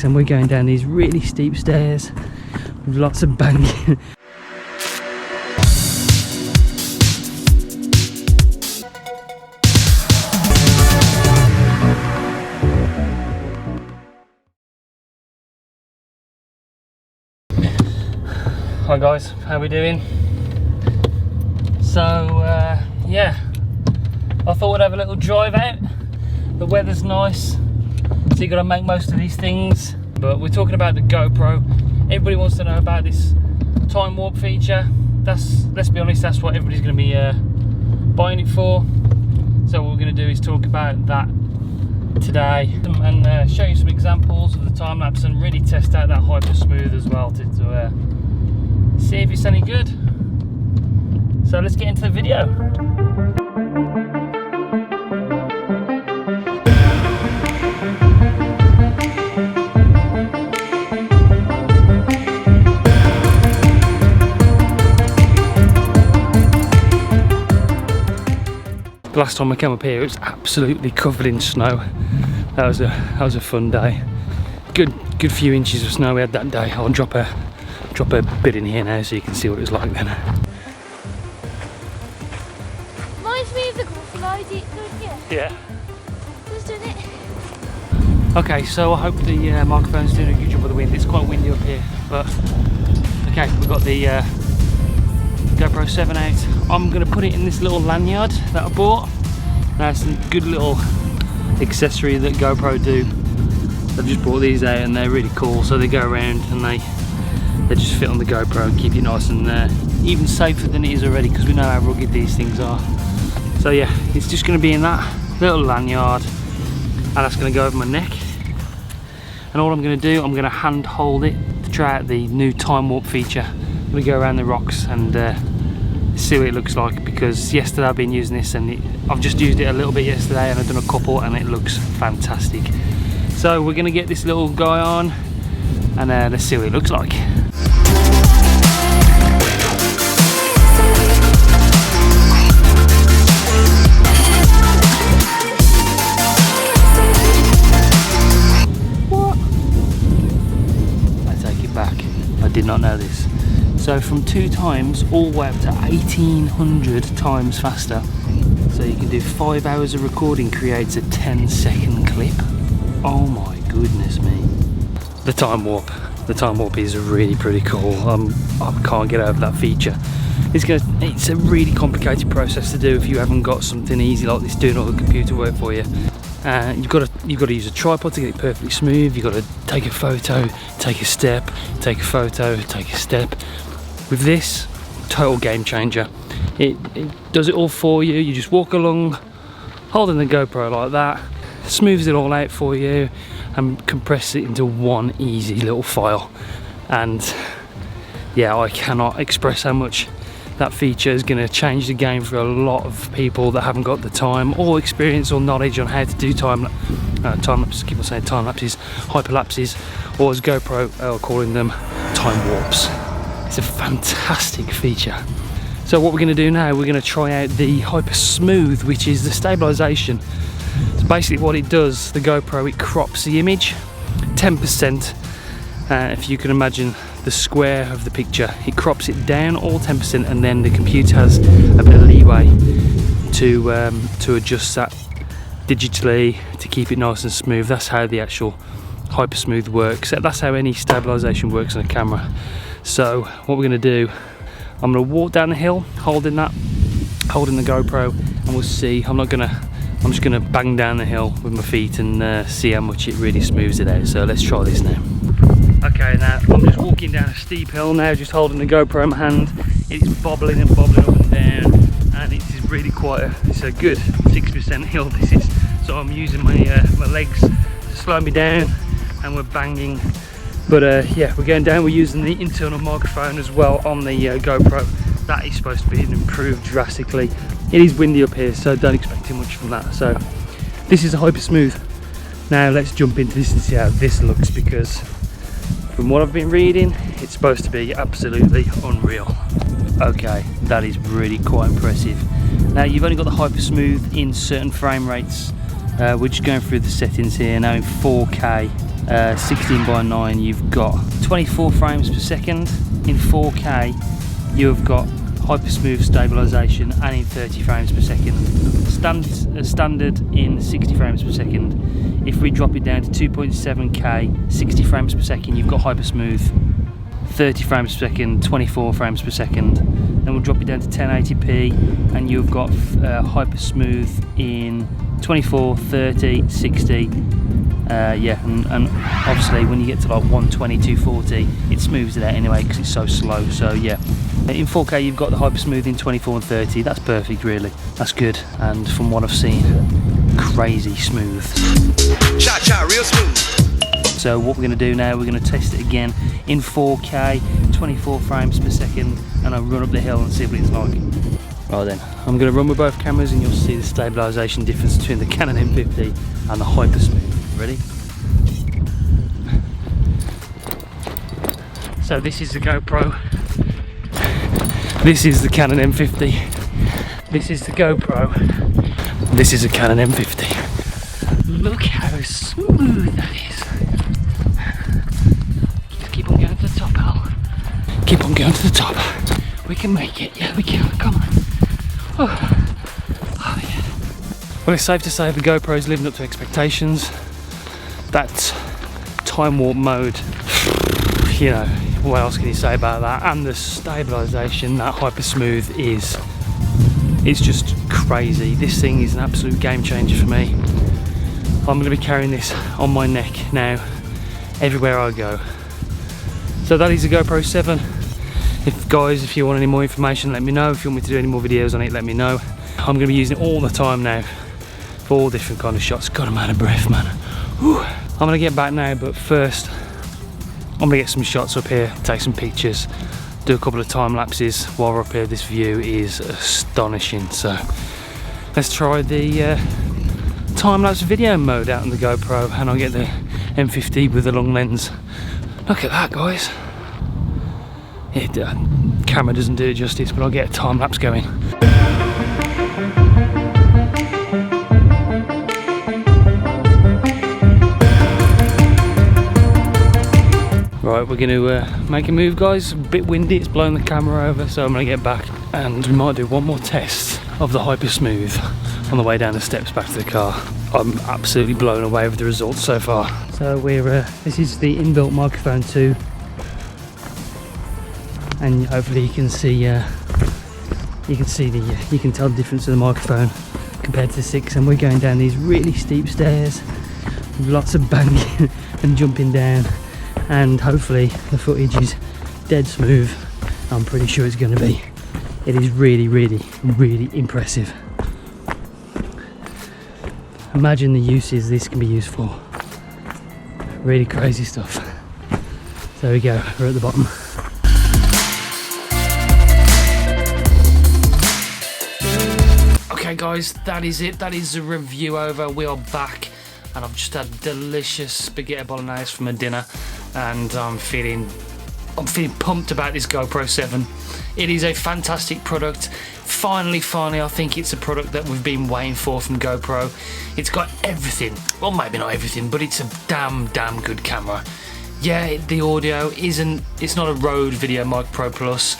and we're going down these really steep stairs with lots of banging. Hi guys, how we doing? So yeah, I thought we'd have a little drive out. The weather's nice, so you got to make most of these things. But we're talking about the GoPro. Everybody wants to know about this time warp feature. Let's be honest, that's what everybody's going to be buying it for. So what we're going to do is talk about that today and show you some examples of the time lapse and really test out that Hypersmooth as well to see if it's any good. So let's get into the video. The last time I came up here, it was absolutely covered in snow. That was a fun day. Good few inches of snow we had that day. I'll drop a bit in here now so you can see what it was like then. Reminds me of the GoPro, don't you? Yeah. Who's doing it? Okay, so I hope the microphone's doing a good job with the wind. It's quite windy up here, but okay, we've got the GoPro 7 out. I'm going to put it in this little lanyard that I bought. That's a good little accessory that GoPro do. I've just bought these out and they're really cool. So they go around and they just fit on the GoPro and keep it nice and even safer than it is already, because we know how rugged these things are. So yeah, it's just going to be in that little lanyard and that's going to go over my neck. And all I'm going to do, I'm going to hand hold it to try out the new time warp feature. I'm going to go around the rocks and see what it looks like, because yesterday I've been using this and I've just used it a little bit yesterday and I've done a couple and it looks fantastic. So we're going to get this little guy on and let's see what it looks like. What? I take it back. I did not know this. So from 2 times all the way up to 1800 times faster. So you can do 5 hours of recording creates a 10-second clip. Oh my goodness me. The time warp is really pretty cool. I can't get over that feature. It's a really complicated process to do if you haven't got something easy like this doing all the computer work for you. You've got to use a tripod to get it perfectly smooth. You've got to take a photo, take a step, take a photo, take a step. With this, total game changer. It does it all for you. You just walk along holding the GoPro like that, smooths it all out for you and compresses it into one easy little file. And yeah, I cannot express how much that feature is going to change the game for a lot of people that haven't got the time or experience or knowledge on how to do time lapses, keep on saying time lapses, hyperlapses, or as GoPro are calling them, time warps. It's a fantastic feature. So what we're going to do now, we're going to try out the Hypersmooth, which is the stabilization. So basically what it does, the GoPro, it crops the image 10%. If you can imagine the square of the picture, it crops it down all 10%, and then the computer has a bit of leeway to adjust that digitally to keep it nice and smooth. That's how the actual Hypersmooth works. That's how any stabilization works on a camera. So what we're going to do, I'm going to walk down the hill holding the GoPro, and we'll see. I'm just going to bang down the hill with my feet and see how much it really smooths it out. So let's try this now. Okay, now I'm just walking down a steep hill now, just holding the GoPro in my hand. It's bobbling and bobbling up and down, and it's really it's a good 6% hill this is. So I'm using my legs to slow me down, and we're banging. But yeah, we're going down. We're using the internal microphone as well on the GoPro. That is supposed to be improved drastically. It is windy up here, so don't expect too much from that. So this is a Hypersmooth. Now let's jump into this and see how this looks, because from what I've been reading, it's supposed to be absolutely unreal. Okay, that is really quite impressive. Now you've only got the Hypersmooth in certain frame rates. We're just going through the settings here now in 4K. 16:9, you've got 24 frames per second. In 4K, you've got hypersmooth stabilisation, and in 30 frames per second. Standard in 60 frames per second. If we drop it down to 2.7K, 60 frames per second, you've got hypersmooth, 30 frames per second, 24 frames per second. Then we'll drop it down to 1080p, and you've got hypersmooth in 24, 30, 60. Yeah, and obviously when you get to like 120, 240, it smooths it out anyway because it's so slow. So yeah, in 4K you've got the hypersmooth in 24 and 30. That's perfect, really. That's good, and from what I've seen, crazy smooth. Cha real smooth. So what we're going to do now, we're going to test it again in 4K, 24 frames per second, and I'll run up the hill and see what it's like. Right then, I'm going to run with both cameras and you'll see the stabilisation difference between the Canon M50 and the hypersmooth. Ready? So this is the GoPro. This is the Canon M50. This is the GoPro. This is a Canon M50. Look how smooth that is. Just keep on going to the top, Al. Keep on going to the top. We can make it. Yeah, we can. Come on. Oh yeah. Well, it's safe to say the GoPro is living up to expectations. That time warp mode, you know, what else can you say about that? And the stabilisation, that hypersmooth is, it's just crazy. This thing is an absolute game changer for me. I'm going to be carrying this on my neck now everywhere I go. So that is a GoPro 7. If you want any more information, let me know. If you want me to do any more videos on it, let me know. I'm going to be using it all the time now for all different kind of shots. God, I'm out of breath, man. Whew. I'm going to get back now, but first I'm going to get some shots up here, take some pictures, do a couple of time lapses while we're up here. This view is astonishing. So let's try the time-lapse video mode out on the GoPro, and I'll get the M50 with the long lens. Look at that, guys. Camera doesn't do it justice, but I'll get a time-lapse going. Right, we're going to make a move, guys. A bit windy, it's blowing the camera over, so I'm going to get back and we might do one more test of the hypersmooth on the way down the steps back to the car. I'm absolutely blown away with the results so far. So this is the inbuilt microphone 2, and hopefully you can see you can tell the difference of the microphone compared to the 6. And we're going down these really steep stairs with lots of banging and jumping down, and hopefully the footage is dead smooth. I'm pretty sure it's going to be. It is really, really, really impressive. Imagine the uses this can be used for. Really crazy stuff. There we go, we're at the bottom. Okay guys, that is it. That is the review over. We are back, and I've just had delicious spaghetti bolognese for my dinner, and I'm feeling pumped about this GoPro 7. It is a fantastic product. Finally, I think it's a product that we've been waiting for from GoPro. It's got everything. Well, maybe not everything, but it's a damn good camera. Yeah, the audio it's not a Rode Video Mic Pro Plus.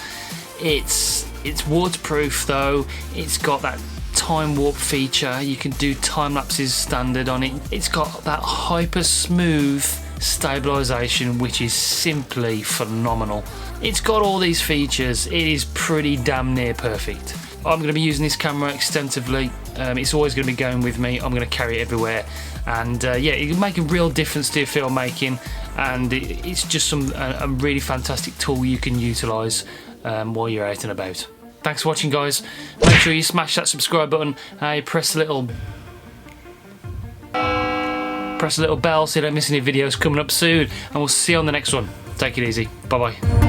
It's waterproof though. It's got that time warp feature. You can do time lapses standard on it. It's got that hyper smooth stabilization, which is simply phenomenal. It's got all these features. It is pretty damn near perfect. I'm going to be using this camera extensively. It's always going to be going with me. I'm going to carry it everywhere, and yeah, it can make a real difference to your filmmaking, and it's just a really fantastic tool you can utilize while you're out and about. Thanks for watching, guys. Make sure you smash that subscribe button. Press the little bell so you don't miss any videos coming up soon, and we'll see you on the next one. Take it easy. Bye bye.